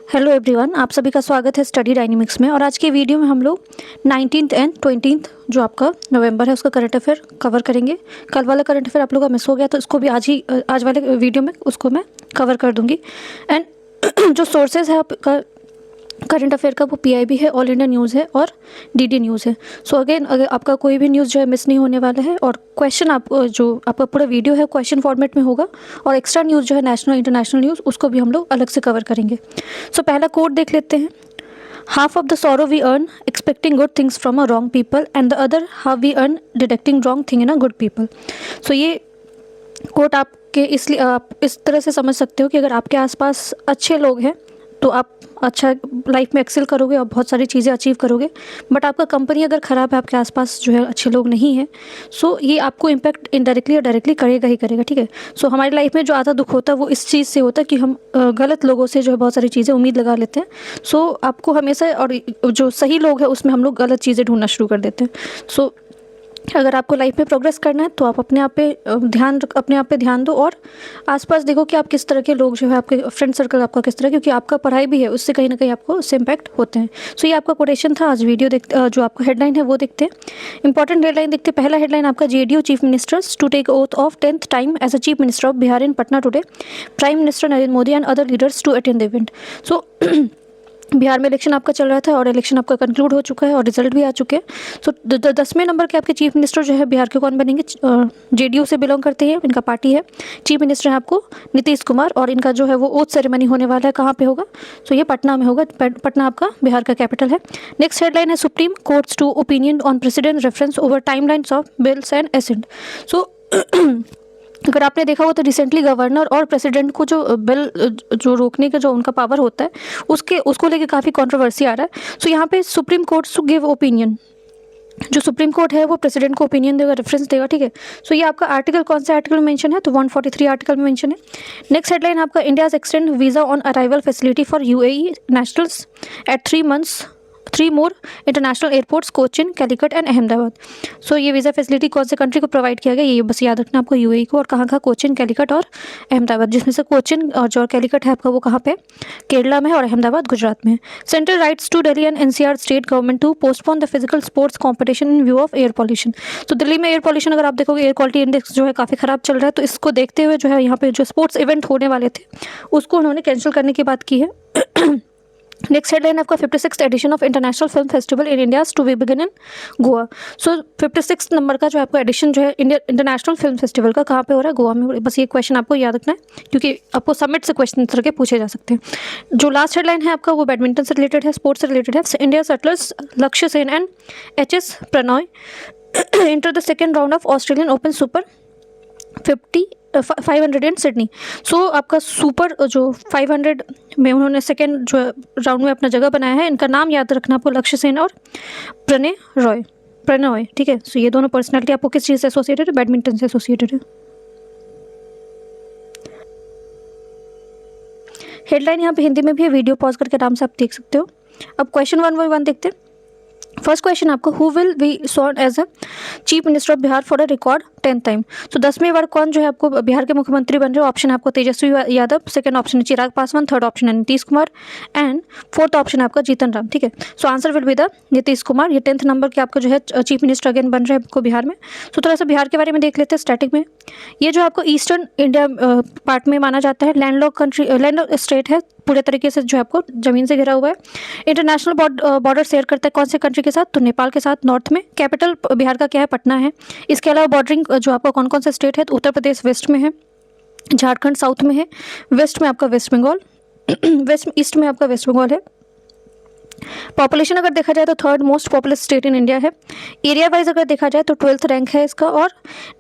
Hello everyone, आप सभी का स्वागत है स्टडी डायनेमिक्स में। और आज के वीडियो में हम लोग 19th एंड 20th जो आपका नवंबर है उसका करंट अफेयर कवर करेंगे। कल वाला करंट अफेयर आप लोगों का मिस हो गया तो इसको भी आज वाले वीडियो में उसको मैं कवर कर दूंगी। एंड जो सोर्सेज है आपका करंट अफेयर का वो पीआईबी है, ऑल इंडिया न्यूज़ है और डीडी न्यूज़ है। सो अगेन अगर आपका कोई भी न्यूज़ जो है मिस नहीं होने वाला है। और क्वेश्चन आप जो आपका पूरा वीडियो है क्वेश्चन फॉर्मेट में होगा। और एक्स्ट्रा न्यूज़ जो है नेशनल इंटरनेशनल न्यूज़ उसको भी हम लोग अलग से कवर करेंगे। सो पहला कोट देख लेते हैं। Half of the sorrow we are expecting good things from a wrong people and the other half we are detecting wrong thing in a good people. So ये कोट आपके इसलिए आप इस तरह से समझ सकते हो कि अगर आपके आसपास अच्छे लोग हैं तो आप अच्छा लाइफ में एक्सेल करोगे और बहुत सारी चीज़ें अचीव करोगे। बट आपका कंपनी अगर ख़राब है, आपके आसपास जो है अच्छे लोग नहीं हैं, सो ये आपको इम्पैक्ट इनडायरेक्टली और डायरेक्टली करेगा ही करेगा। ठीक है। सो हमारी लाइफ में जो आधा दुख होता है वो इस चीज़ से होता है कि हम गलत लोगों से जो है बहुत सारी चीज़ें उम्मीद लगा लेते हैं। सो आपको हमेशा, और जो सही लोग हैं उसमें हम लोग गलत चीज़ें ढूंढना शुरू कर देते हैं। सो अगर आपको लाइफ में प्रोग्रेस करना है तो आप अपने आप पे ध्यान दो और आसपास देखो कि आप किस तरह के लोग जो है, आपके फ्रेंड सर्कल आपका किस तरह, क्योंकि आपका पढ़ाई भी है उससे कहीं ना कहीं आपको उससे इम्पैक्ट होते हैं। सो ये आपका कोटेशन था। आज वीडियो जो आपका हेडलाइन है वो देखते हैं। इंपॉर्टेंट हेडलाइन देखते हैं। पहला हेडलाइन आपका JDU chief ministers to take oath of 10th time as a chief minister of Bihar in Patna today, prime minister Narendra Modi and other leaders to attend the event. So Bihar में इलेक्शन आपका चल रहा था और इलेक्शन आपका कंक्लूड हो चुका है और रिजल्ट भी आ चुके हैं। सो 10वें नंबर के आपके चीफ मिनिस्टर जो है बिहार के कौन बनेंगे? जेडीयू से बिलोंग करते हैं, इनका पार्टी है। चीफ मिनिस्टर है आपको नीतीश कुमार और इनका जो है वो ओथ सेरेमनी होने वाला है। कहाँ पे होगा? सो ये पटना में होगा। पटना आपका बिहार का कैपिटल है। नेक्स्ट हेडलाइन है supreme court's to opinion on president reference over timelines of bills and assent. So अगर आपने देखा हो तो रिसेंटली गवर्नर और प्रेसिडेंट को जो बिल जो रोकने का जो उनका पावर होता है उसको लेके काफ़ी कंट्रोवर्सी आ रहा है। सो यहाँ पे Supreme Court to give opinion, जो सुप्रीम कोर्ट है वो प्रेसिडेंट को ओपिनियन देगा, रेफरेंस देगा। ठीक है। सो ये आपका आर्टिकल कौन सा आर्टिकल में मेंशन है? तो 143 आर्टिकल में मेंशन है। नेक्स्ट हेडलाइन आपका India's extend visa on arrival facility for UAE nationals at 3 more international airports Cochin, Calicut and Ahmedabad. So ये वीज़ा फैसिलिटी कौन से कंट्री को प्रोवाइड किया गया, ये बस याद रखना आपको, यूएई को। और कहाँ का? कोचिन, कैलिकट और अहमदाबाद। जिसमें से कोचिन और जो कैलिकट है आपका वो कहाँ पे? केरला में है और अहमदाबाद गुजरात में है। Central writes to Delhi and NCR state government to postpone the physical sports competition in view of air pollution. तो दिल्ली में एयर पॉल्यूशन अगर आप देखोगे, एयर क्वालिटी इंडेक्स जो है काफ़ी ख़राब चल रहा है। तो इसको देखते हुए जो है यहाँ पे जो स्पोर्ट्स इवेंट होने वाले थे उसको उन्होंने कैंसिल करने की बात की है। नेक्स्ट हेडलाइन आपका 56th edition of International Film Festival in India to be begin in Goa. So 56 number का जो आपका एडिशन जो है इंडिया इंटरनेशनल फिल्म फेस्टिवल का कहाँ पे हो रहा है? गोवा में। बस ये क्वेश्चन आपको याद रखना है क्योंकि आपको समिट से क्वेश्चन इस तरह के पूछे जा सकते हैं। जो लास्ट हेडलाइन है आपका वो बैडमिंटन से रिलेटेड है, स्पोर्ट्स से रिलेटेड है। India shuttlers Lakshya Sen and H S. Prannoy enter the second round of Australian Open Super 500 in Sydney. So आपका सुपर जो 500 में उन्होंने सेकेंड जो राउंड में अपना जगह बनाया है। इनका नाम याद रखना आपको, लक्ष्य सेन और प्रणॉय। ठीक है। सो ये दोनों पर्सनालिटी आपको किस चीज़ से एसोसिएटेड है? बैडमिंटन से एसोसिएटेड है। हेडलाइन यहाँ पे हिंदी में भी है, वीडियो पॉज करके आराम से आप देख सकते हो। अब क्वेश्चन 1 बाय 1 देखते हैं। फर्स्ट क्वेश्चन आपको, who will be sworn as a chief minister of Bihar for a record 10th time. तो 10वीं बार कौन जो है आपको बिहार के मुख्यमंत्री बन रहे हो? ऑप्शन आपको तेजस्वी यादव, सेकंड ऑप्शन है चिराग पासवान, थर्ड ऑप्शन है Nitish Kumar and fourth option है आपका जीतन राम। ठीक है। सो answer will be the Nitish Kumar. ये 10th नंबर के आपका जो है चीफ मिनिस्टर अगेन बन रहे हैं आपको बिहार में। सो थोड़ा सा बिहार के बारे में देख लेते हैं स्टैटिक में। ये जो आपको ईस्टर्न इंडिया पार्ट में माना जाता है, लैंडलॉक स्टेट है, पूरे तरीके से जो है आपको जमीन से घिरा हुआ है। इंटरनेशनल बॉर्डर शेयर करता है कौन से कंट्री के साथ? तो नेपाल के साथ नॉर्थ में। कैपिटल बिहार का क्या है? पटना है। इसके अलावा बॉर्डरिंग जो आपका कौन कौन सा स्टेट है? तो उत्तर प्रदेश वेस्ट में है, झारखंड साउथ में है, वेस्ट में आपका वेस्ट बंगाल, ईस्ट में आपका वेस्ट बंगाल है। पॉपुलेशन अगर देखा जाए तो third most populous state in India है। एरिया वाइज अगर देखा जाए तो 12th रैंक है इसका। और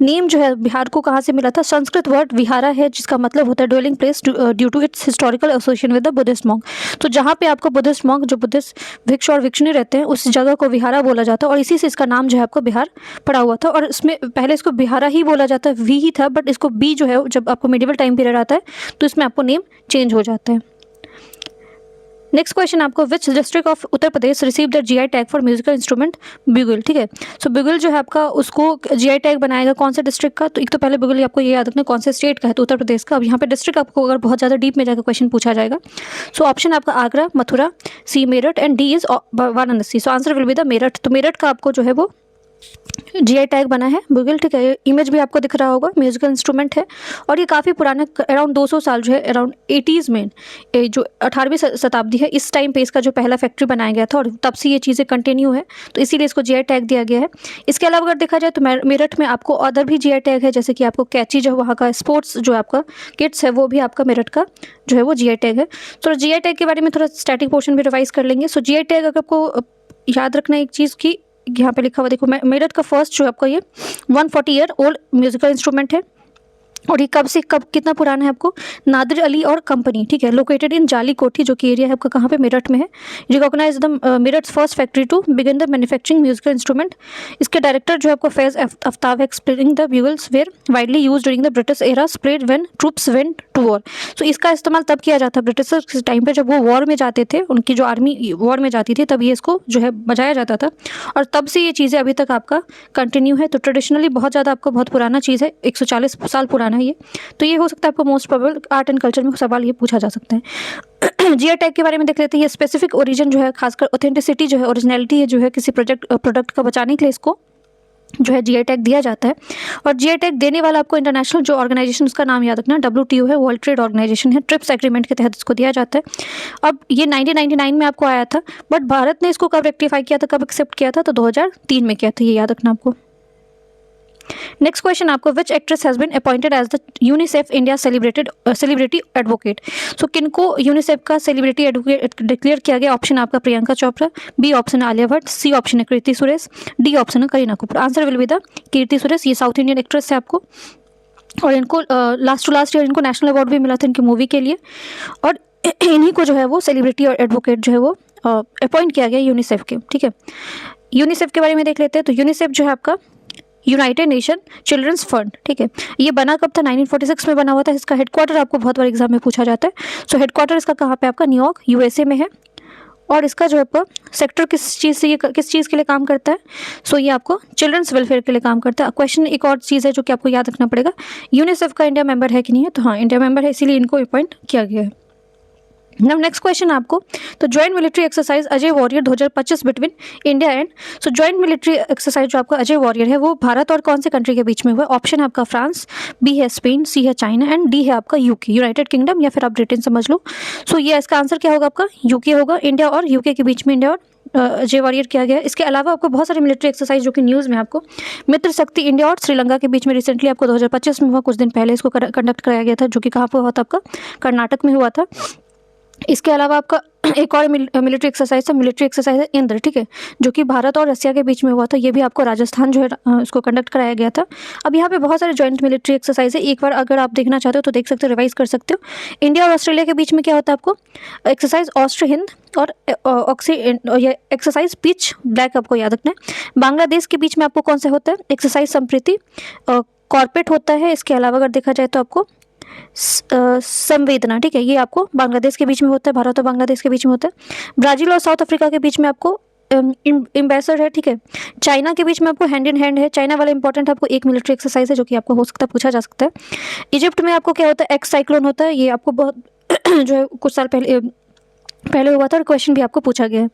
नेम जो है बिहार को कहाँ से मिला था? संस्कृत वर्ड विहारा है जिसका मतलब होता है dwelling place due to its historical association with the Buddhist monk. तो जहाँ पे आपको बुद्धिस्ट मॉन्क जो बुद्धिस्ट भिक्षु और भिक्षुणी रहते हैं उस जगह को विहारा बोला जाता है और इसी से इसका नाम जो है आपको बिहार पड़ा हुआ था। और इसमें पहले इसको बिहारा ही बोला जाता है, वी ही था, बट इसको बी जो है जब आपको मिडिवल टाइम पीरियड आता है तो इसमें आपको नेम चेंज हो जाता है। नेक्स्ट क्वेश्चन आपको, which district of Uttar Pradesh receive the GI tag for musical instrument bugle, ठीक है। सो ब्यूगल जो है आपका, उसको जीआई टैग बनाएगा कौन से डिस्ट्रिक्ट का, तो एक तो पहले ब्यूगल आपको ये याद रखना कौन से स्टेट का है, तो उत्तर प्रदेश का। अब यहाँ पे डिस्ट्रिक्ट आपको अगर बहुत ज़्यादा डीप में जाकर क्वेश्चन पूछा जाएगा, सो ऑप्शन आपका Agra, Mathura, C Meerut and D is Varanasi. So answer will be the Meerut. तो मेरठ का आपको जो है वो जीआई टैग बना है ब्यूगल, ठीक है। इमेज भी आपको दिख रहा होगा, म्यूजिकल इंस्ट्रूमेंट है और ये काफ़ी पुराना, अराउंड 200 साल जो है, अराउंड 80s में, जो 18वीं शताब्दी है, इस टाइम पे इसका जो पहला फैक्ट्री बनाया गया था और तब से ये चीज़ें कंटिन्यू है, तो इसीलिए इसको जीआई टैग दिया गया है। इसके अलावा अगर देखा जाए तो मेरठ में आपको अदर भी जीआई टैग है, जैसे कि आपको कैची जो वहाँ का स्पोर्ट्स जो आपका किट्स है, वो भी आपका मेरठ का जो है वो जीआई टैग है। तो जीआई टैग के बारे में थोड़ा स्टैटिक पोर्शन भी रिवाइज कर लेंगे। सो जीआई टैग अगर आपको याद रखना एक चीज़ की, यहाँ पे लिखा हुआ देखो, मेरठ का फर्स्ट जो आपका ये 140 ईयर ओल्ड म्यूजिकल इंस्ट्रूमेंट है और ये कब से कब कितना पुराना है आपको, नादिर अली और कंपनी, ठीक है, लोकेटेड इन जाली कोठी, जो कि एरिया है आपका कहाँ पे, मेरठ में है। Recognise the Meerut first factory to begin the manufacturing musical instrument. इसके डायरेक्टर जो है आपको फैज आफ्ताब है, explaining the bugles were widely use during the British era splayed when troops went to war. तो इसका इस्तेमाल तब किया जाता है ब्रिटिशर्स के टाइम पे, जब वो वॉर में जाते थे, उनकी जो आर्मी वॉर में जाती थी, तब ये इसको जो है बजाया जाता था और तब से ये चीज़ें अभी तक आपका कंटिन्यू है। तो ट्रेडिशनली बहुत ज़्यादा आपको बहुत पुराना चीज़ है, 140 साल पुराना है ये। तो ये हो सकता है आपको most probable art and culture में सवाल ये पूछा जा सकता है। जीआई टैग के बारे में देख लेते हैं। ये स्पेसिफिक ओरिजिन जो है, खासकर ऑथेंटिसिटी जो है, ओरिजिनलिटी है जो है किसी प्रोडक्ट का बचाने के लिए इसको जो है जीआई टैग दिया जाता है। और जीआई टैग देने वाला आपको इंटरनेशनल जो ऑर्गेनाइजेशन, उसका नाम याद रखना, WTO है, वर्ल्ड ट्रेड ऑर्गेनाइजेशन है, ट्रिप्स एग्रीमेंट के तहत इसको दिया जाता है। अब ये 1999 में आपको आया था, बट भारत ने इसको कब रेक्टिफाई किया था, कब एक्सेप्ट किया था, तो 2003 में किया था, ये याद रखना आपको। नेक्स्ट क्वेश्चन आपको, which actress has been appointed as the UNICEF India celebrity advocate. So किनको यूनिसेफ का सेलिब्रिटी एडवोकेट डिक्लेयर किया गया, ऑप्शन आपका Priyanka Chopra, B option Alia Bhatt, C option है कीर्ति सुरेश, डी ऑप्शन है Kareena Kapoor. Answer will be the Keerthy Suresh. ये साउथ इंडियन एक्ट्रेस है आपको और इनको लास्ट ईयर इनको नेशनल अवार्ड भी मिला था इनकी मूवी के लिए और इन्हीं को जो है वो सेलिब्रिटी और एडवोकेट जो है वो अपॉइंट किया गया यूनिसेफ के, ठीक है। यूनिसेफ के बारे में देख लेते हैं। तो यूनिसेफ जो है आपका यूनाइटेड नेशन चिल्ड्रंस फंड, ठीक है। ये बना कब था, 1946 में बना हुआ था। इसका हेडक्वार्टर आपको बहुत बार एग्जाम में पूछा जाता है। सो हेडक्वार्टर इसका कहाँ पे, आपका न्यूयॉर्क USA में है और इसका जो है आपका सेक्टर किस चीज़ के लिए काम करता है, सो ये आपको चिल्ड्रंस वेलफेयर के लिए काम करता है। क्वेश्चन एक और चीज़ है जो कि आपको याद रखना पड़ेगा, यूनिसेफ का इंडिया मेंबर है कि नहीं है, तो हाँ इंडिया मेंबर है, इसीलिए इनको अपॉइंट किया गया है। नाउ नेक्स्ट क्वेश्चन आपको, तो joint military exercise Ajay warrior 2025 between India and, so joint military exercise जो आपका अजय वॉरियर है वो भारत और कौन से कंट्री के बीच में हुआ है। ऑप्शन आपका फ्रांस, बी है स्पेन, सी है चाइना एंड डी है आपका यूके, यूनाइटेड किंगडम, या फिर आप ब्रिटेन समझ लो। सो ये इसका आंसर क्या होगा आपका, यूके होगा। इंडिया और यूके के बीच में इंडिया और अजय वॉरियर किया गया है। इसके अलावा आपको बहुत सारे मिलिट्री एक्सरसाइज जो कि न्यूज़ में आपको, मित्र शक्ति इंडिया और श्रीलंका के बीच में रिसेंटली आपको 2025 में हुआ, कुछ दिन पहले इसको कंडक्ट कराया गया था, जो कि कहाँ पर हुआ था, आपका कर्नाटक में हुआ था। इसके अलावा आपका एक और मिलिट्री एक्सरसाइज था, मिलिट्री एक्सरसाइज है इंद्र, ठीक है, जो कि भारत और रसिया के बीच में हुआ था। ये भी आपको राजस्थान जो है इसको कंडक्ट कराया गया था। अब यहाँ पे बहुत सारे जॉइंट मिलिट्री एक्सरसाइज है, एक बार अगर आप देखना चाहते हो तो देख सकते हो, रिवाइज कर सकते हो। इंडिया और ऑस्ट्रेलिया के बीच में क्या होता है आपको, एक्सरसाइज ऑस्ट्रो हिंद और ये एक्सरसाइज पिच ब्लैक आपको याद रखना है। बांग्लादेश के बीच में आपको कौन सा होता है, एक्सरसाइज संप्रीति कॉर्पेट होता है। इसके अलावा अगर देखा जाए तो आपको संवेदना, ठीक है, ये आपको बांग्लादेश के बीच में होता है, भारत और बांग्लादेश के बीच में होता है। ब्राजील और साउथ अफ्रीका के बीच में आपको एम्बेसडर है, ठीक है। चाइना के बीच में आपको हैंड इन हैंड है, चाइना वाला इंपॉर्टेंट आपको एक मिलिट्री एक्सरसाइज है जो कि आपको हो सकता है पूछा जा सकता है। इजिप्ट में आपको क्या होता है, एक्स साइक्लोन होता है, ये आपको बहुत जो है कुछ साल पहले हुआ था और क्वेश्चन भी आपको पूछा गया है।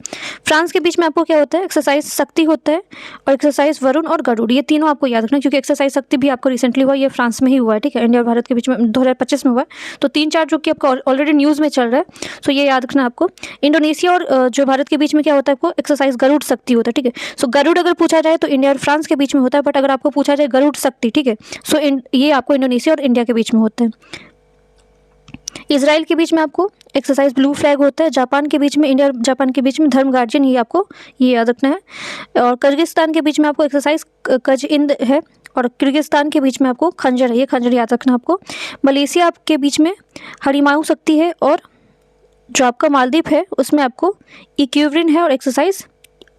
फ्रांस के बीच में आपको क्या होता है, एक्सरसाइज शक्ति होता है और एक्सरसाइज वरुण और गरुड़, ये तीनों आपको याद रखना, क्योंकि एक्सरसाइज शक्ति भी आपको रिसेंटली हुआ, ये फ्रांस में ही हुआ है, ठीक है, इंडिया और भारत के बीच में 2025 में हुआ है। तो 3-4 जो कि आपको ऑलरेडी न्यूज़ में चल रहा है, सो ये याद रखना आपको। इंडोनेशिया और जो भारत के बीच में क्या होता है, आपको एक्सरसाइज गरुड़ शक्ति होता है, ठीक है। सो गरुड़ अगर पूछा जाए तो इंडिया और फ्रांस के बीच में होता है, बट अगर आपको पूछा जाए गरुड़ शक्ति, ठीक है, सो ये आपको इंडोनेशिया और इंडिया के बीच में होता है। इजराइल के बीच में आपको एक्सरसाइज ब्लू फ्लैग होता है। जापान के बीच में, इंडिया और जापान के बीच में धर्म गार्जियन, ये आपको ये याद रखना है। और किर्गिस्तान के बीच में आपको एक्सरसाइज कज इंद है और किर्गिस्तान के बीच में आपको खंजर है, ये खंजर याद रखना आपको। मलेशिया के बीच में हरिमाऊ शक्ति है और जो आपका मालदीव है उसमें आपको इक्विवरिन है और एक्सरसाइज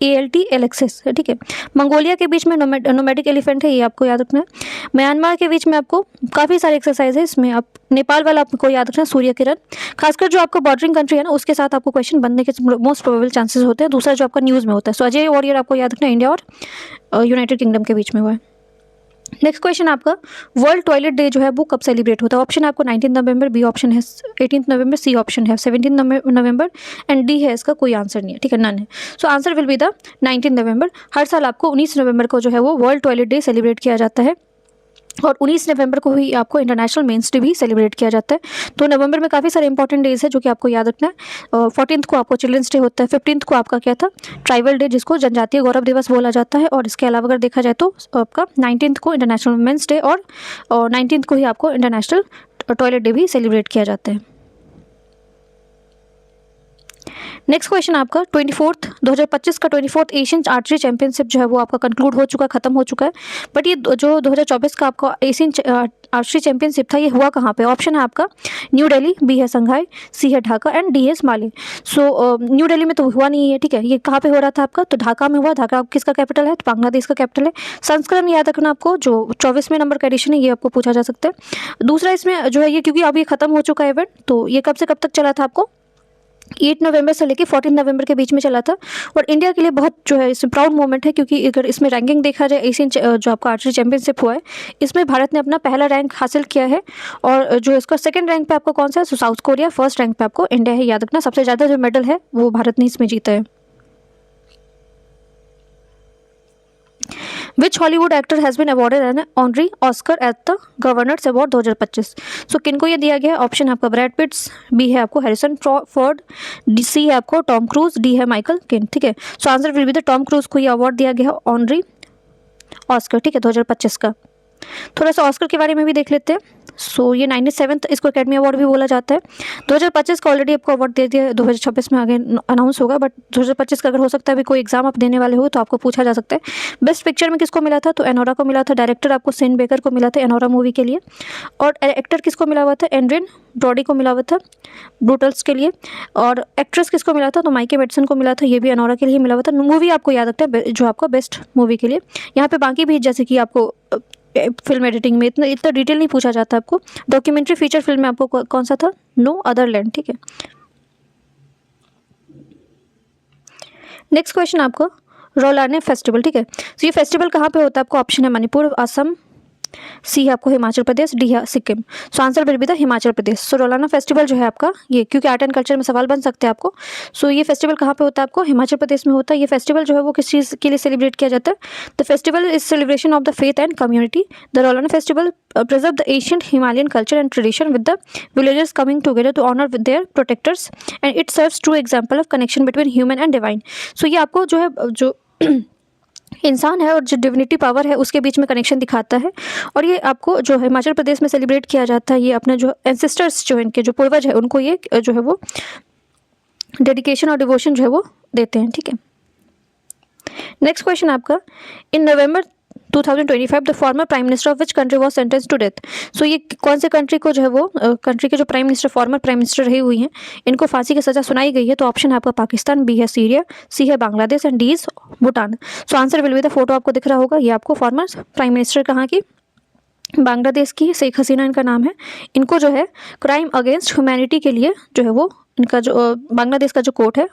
ALT एलेक्सिस है, ठीक है। मंगोलिया के बीच में नोमैडिक एलिफेंट है, ये आपको याद रखना है। म्यांमार के बीच में आपको काफ़ी सारे एक्सरसाइज है, इसमें आप नेपाल वाला आपको याद रखना है, सूर्य किरण। खासकर जो आपको बॉर्डरिंग कंट्री है ना, उसके साथ आपको क्वेश्चन बनने के मोस्ट प्रोबेबल चांसेस होते हैं। दूसरा जो आपका न्यूज़ में होता है, सो अजय वॉरियर आपको याद रखना है, इंडिया और यूनाइटेड किंगडम के बीच में हुआ है। नेक्स्ट क्वेश्चन आपका, वर्ल्ड टॉयलेट डे जो है वो कब सेलिब्रेट होता है? ऑप्शन है आपको 19 नवंबर, बी ऑप्शन है 18 नवंबर, सी ऑप्शन है 17 नवंबर एंड डी है इसका कोई आंसर नहीं है, ठीक है, नन है। सो आंसर विल बी द 19 नवंबर। हर साल आपको 19 नवंबर को जो है वो वर्ल्ड टॉयलेट डे सेलिब्रेट किया जाता है और 19 नवंबर को ही आपको इंटरनेशनल मेंस डे भी सेलिब्रेट किया जाता है। तो नवंबर में काफ़ी सारे इंपॉर्टेंट डेज है जो कि आपको याद रखना है। 14th को आपको चिल्ड्रंस डे होता है, 15th को आपका क्या था, ट्राइबल डे जिसको जनजातीय गौरव दिवस बोला जाता है, और इसके अलावा अगर देखा जाए तो आपका 19th को इंटरनेशनल मेंस डे और 19th को ही आपको इंटरनेशनल टॉयलेट डे भी सेलिब्रेट किया जाता है। नेक्स्ट क्वेश्चन आपका 2025 का 24th एशियन आर्चरी चैंपियनशिप जो है वो आपका कंक्लूड हो चुका है, खत्म हो चुका है। बट ये जो 2024 का आपका एशियन आर्चरी चैंपियनशिप था, ये हुआ कहाँ पे? ऑप्शन है आपका न्यू दिल्ली, बी है संघाई, सी है ढाका एंड डी है माले। सो न्यू दिल्ली में तो हुआ नहीं है, ठीक है। ये कहाँ पे हो रहा था आपका? तो ढाका में हुआ। ढाका किसका कैपिटल है? तो बांग्लादेश का कैपिटल है। संस्करण याद रखना आपको, जो 24वें नंबर का एडिशन है, ये आपको पूछा जा सकता है। दूसरा इसमें जो है ये, क्योंकि अब ये खत्म हो चुका है इवेंट, तो ये कब से कब तक चला था आपको? 8 नवंबर से लेकर 14 नवंबर के बीच में चला था। और इंडिया के लिए बहुत जो है इसमें प्राउड मोमेंट है, क्योंकि अगर इसमें रैंकिंग देखा जाए, एशियन जो आपका आर्चरी चैंपियनशिप हुआ है, इसमें भारत ने अपना पहला रैंक हासिल किया है। और जो इसका सेकंड रैंक पे आपको कौन सा है? South Korea. फर्स्ट रैंक पे आपको इंडिया है, याद रखना। सबसे ज़्यादा जो मेडल है वो भारत ने इसमें जीता है। Which Hollywood actor has been awarded an honorary Oscar at the Governors Award 2025? So किनको ये दिया गया है? ऑप्शन है आपका ब्रैड पिट्स, बी है आपको हैरिसन फोर्ड, सी है आपको टॉम क्रूज, डी है माइकल केन, ठीक है। सो answer will be the Tom cruise को ये अवार्ड दिया गया है ऑनरी ऑस्कर, ठीक है, 2025 का। थोड़ा सा ऑस्कर के बारे में भी देख लेते हैं। सो ये 97th इसको एकेडमी अवार्ड भी बोला जाता है। 2025 का ऑलरेडी आपको अवार्ड दे दिया, 2026 में आगे अनाउंस होगा, बट 2025 का अगर हो सकता है अभी कोई एग्जाम आप देने वाले हो तो आपको पूछा जा सकता है। बेस्ट पिक्चर में किसको मिला था? तो एनोरा को मिला था। डायरेक्टर आपको सेन बेकर को मिला था एनोरा मूवी के लिए। और एक्टर किसको मिला हुआ था? एंड्रियन ब्रॉडी को मिला हुआ था ब्रूटल्स के लिए। और एक्ट्रेस किसको मिला था? तो माइके मेडसन को मिला था, ये भी एनोरा के लिए मिला हुआ था। मूवी आपको याद रखता है जो आपका बेस्ट मूवी के लिए। यहाँ पे बाकी भी जैसे कि आपको फिल्म एडिटिंग में इतना डिटेल नहीं पूछा जाता आपको। डॉक्यूमेंट्री फीचर फिल्म में आपको कौन सा था? नो अदर लैंड, ठीक है। नेक्स्ट क्वेश्चन आपको रोलाने फेस्टिवल, ठीक है। तो ये फेस्टिवल कहाँ पे होता है? आपको ऑप्शन है मणिपुर, असम, सी है आपको हिमाचल प्रदेश, डी है Sikkim. So answer will be the Himachal Pradesh. So Raulane festival जो है आपका, ये क्योंकि आर्ट एंड कल्चर में सवाल बन सकते हैं आपको। सो ये फेस्टिवल कहाँ पे होता है? आपको हिमाचल प्रदेश में होता है। ये फेस्टिवल जो है वो किस चीज़ के लिए सेलिब्रेट किया जाता है? The festival is celebration of the faith and community. The Raulane festival preserve the ancient Himalayan culture and tradition with the villagers coming together to honor with their protectors, and it serves true example of connection between human and divine. So ये आपको जो है जो इंसान है और जो divinity power है उसके बीच में कनेक्शन दिखाता है। और ये आपको जो हिमाचल प्रदेश में सेलिब्रेट किया जाता है। ये अपने जो एंसेस्टर्स जो इनके जो पूर्वज है उनको ये जो है वो डेडिकेशन और डिवोशन जो है वो देते हैं, ठीक है। नेक्स्ट क्वेश्चन आपका, in November 2025 the former prime minister of which country was sentence to death? So ये कौन से कंट्री को जो है वो कंट्री के जो prime minister farmer prime minister रही हुई हैं इनको फांसी की सजा सुनाई गई है? तो ऑप्शन है आपका पाकिस्तान, बी है सीरिया, सी है Bangladesh and D is Bhutan. So answer will be the photo आपको दिख रहा होगा, ये आपको फॉर्मर प्राइम मिनिस्टर कहाँ की? बांग्लादेश की, शेख हसीना इनका नाम है। इनको जो है क्राइम अगेंस्ट ह्यूमैनिटी के लिए जो है वो इनका जो बांग्लादेश का जो कोर्ट है,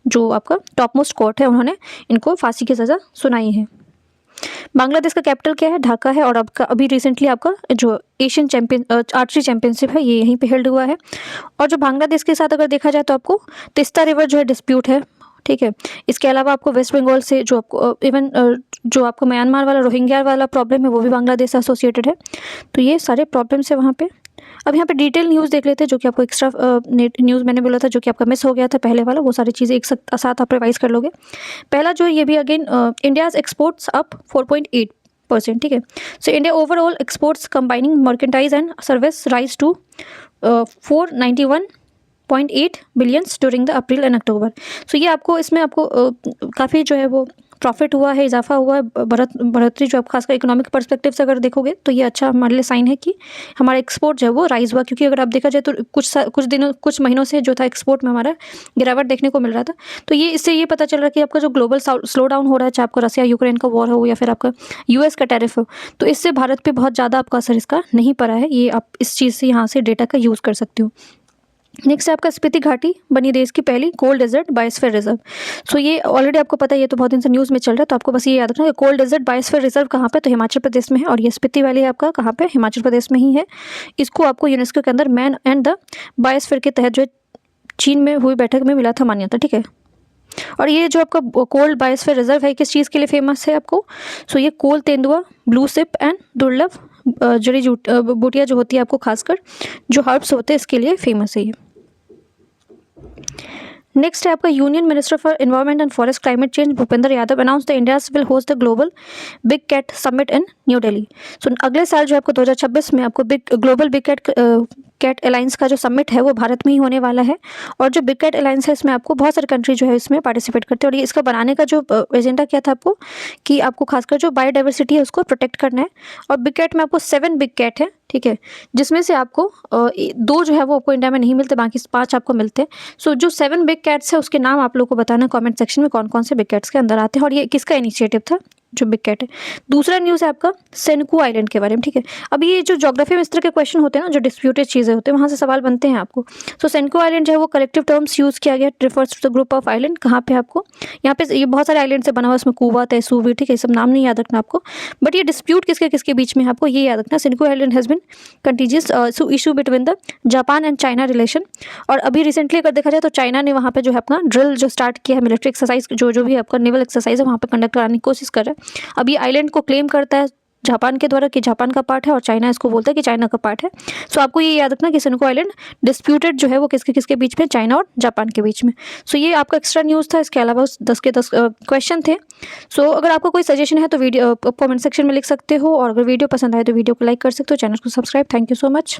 जो आपका टॉप मोस्ट कोर्ट है, उन्होंने इनको फांसी की सज़ा सुनाई है। बांग्लादेश का कैपिटल क्या है? ढाका है। और आपका अभी रिसेंटली आपका जो एशियन आर्चरी चैंपियनशिप है ये यहीं पे हेल्ड हुआ है। और जो बांग्लादेश के साथ अगर देखा जाए तो आपको तिस्ता रिवर जो है डिस्प्यूट है, ठीक है। इसके अलावा आपको वेस्ट बंगाल से जो आपको इवन जो आपको म्यांमार वाला रोहिंग्या वाला प्रॉब्लम है वो भी बांग्लादेश से एसोसिएटेड है। तो ये सारे प्रॉब्लम्स है वहाँ पे। अब यहाँ पे डिटेल न्यूज़ देख लेते हैं, जो कि आपको एक्स्ट्रा न्यूज़ मैंने बोला था जो कि आपका मिस हो गया था पहले वाला, वो सारी चीज़ें एक साथ आप रिवाइज कर लोगे। पहला जो ये भी अगेन इंडियाज़ एक्सपोर्ट्स अप 4.8%, ठीक है। So India overall exports combining merchandise and service rise to 491.8 billions during the April and October. So ये आपको इसमें आपको काफ़ी जो है वो प्रॉफिट हुआ है, इजाफा हुआ है, बढ़ोतरी जो आप खासकर इकोनॉमिक पर्सपेक्टिव से अगर देखोगे तो ये अच्छा हमारे लिए साइन है कि हमारा एक्सपोर्ट जो है वो राइज हुआ, क्योंकि अगर आप देखा जाए तो कुछ महीनों से जो था एक्सपोर्ट में हमारा गिरावट देखने को मिल रहा था। तो ये इससे ये पता चल रहा है कि आपका जो ग्लोबल स्लो डाउन हो रहा है, चाहे आपका रसिया यूक्रेन का वॉर हो या फिर आपका यूएस का टैरिफ हो, तो इससे भारत पे बहुत ज़्यादा आपका असर इसका नहीं पड़ा है। ये आप इस चीज़ से यहाँ से डेटा का यूज़ कर सकते हो। नेक्स्ट है आपका स्पीति घाटी बनी देश की पहली कोल्ड डेजर्ट बायोस्फीयर रिजर्व। सो ये ऑलरेडी आपको पता है, ये तो बहुत दिन से न्यूज़ में चल रहा है, तो आपको बस ये याद रखना है कोल्ड डेजर्ट बायोस्फीयर रिजर्व कहाँ पे, तो हिमाचल प्रदेश में है। और ये स्पीति वैली है आपका कहाँ पे, हिमाचल प्रदेश में ही है। इसको आपको यूनेस्को के अंदर मैन एंड द बायोस्फीयर के तहत जो है चीन में हुई बैठक में मिला था मान्यता, ठीक है। और ये जो आपका कोल्ड बायोस्फीयर रिजर्व है किस चीज़ के लिए फेमस है आपको, सो ये कोल, तेंदुआ, ब्लू सिप एंड दुर्लभ जड़ी बूटियाँ जो होती है आपको खासकर जो हर्ब्स होते हैं इसके लिए फेमस है ये। नेक्स्ट है आपका union minister for environment and forest climate change Bhupender Yadav announce the India will host the global big cat summit in New Delhi. So अगले साल जो आपको 2026 में आपको ग्लोबल बिग कैट अलायंस का जो समिट है वो भारत में ही होने वाला है। और जो बिग कैट अलायंस है इसमें आपको बहुत सारे कंट्री जो है इसमें पार्टिसिपेट करते हैं। और ये इसका बनाने का जो एजेंडा क्या था आपको, कि आपको खासकर जो बायोडाइवर्सिटी है उसको प्रोटेक्ट करना है। और बिग कैट में आपको 7 बिग कैट है, ठीक है, जिसमें से आपको 2 जो है वो आपको इंडिया में नहीं मिलते, बाकी 5 आपको मिलते हैं। सो जो 7 बिग कैट्स है उसके नाम आप लोग को बताना कमेंट सेक्शन में कौन कौन से बिग कैट्स के अंदर आते हैं और ये किसका इनिशिएटिव था जो बिग कैट है। दूसरा न्यूज़ है आपका सेनकू आइलैंड के बारे में, ठीक है। अब ये जो ज्योग्राफी में इस तरह के क्वेश्चन होते हैं ना, जो डिस्प्यूटेड चीज़ें होते हैं वहाँ से सवाल बनते हैं आपको। सो सेनकू आइलैंड जो है वो कलेक्टिव टर्म्स यूज़ किया गया, refers to the group of island. कहाँ पे आपको यहाँ पे ये बहुत सारे आइलैंड से बना हुआ, इसमें कुवा, तेसू भी, ठीक है, ये सब नाम नहीं याद रखना आपको, बट ये डिस्प्यूट किसके किसके बीच में है आपको ये याद रखना। Senkaku island has been contagious issue between the Japan and China relation. और अभी रिसेंटली अगर देखा जाए तो चाइना ने वहाँ पे जो है अपना ड्रिल जो स्टार्ट किया है, मिलिट्री एक्सरसाइज जो भी आपका नेवल एक्सरसाइज है वहाँ पे कंडक्ट कराने की कोशिश कर रहा है। अब ये आइलैंड को क्लेम करता है जापान के द्वारा कि जापान का पार्ट है और चाइना इसको बोलता है कि चाइना का पार्ट है। सो आपको ये याद रखना कि सेनकू आइलैंड डिस्प्यूटेड जो है वो किसके किसके बीच में, चाइना और जापान के बीच में। सो ये आपका एक्स्ट्रा न्यूज़ था, इसके अलावा 10 के 10 क्वेश्चन थे। सो अगर आपको कोई सजेशन है तो वीडियो कमेंट सेक्शन में लिख सकते हो, और अगर वीडियो पसंद आए तो वीडियो को लाइक कर सकते हो, चैनल को subscribe. Thank you so much.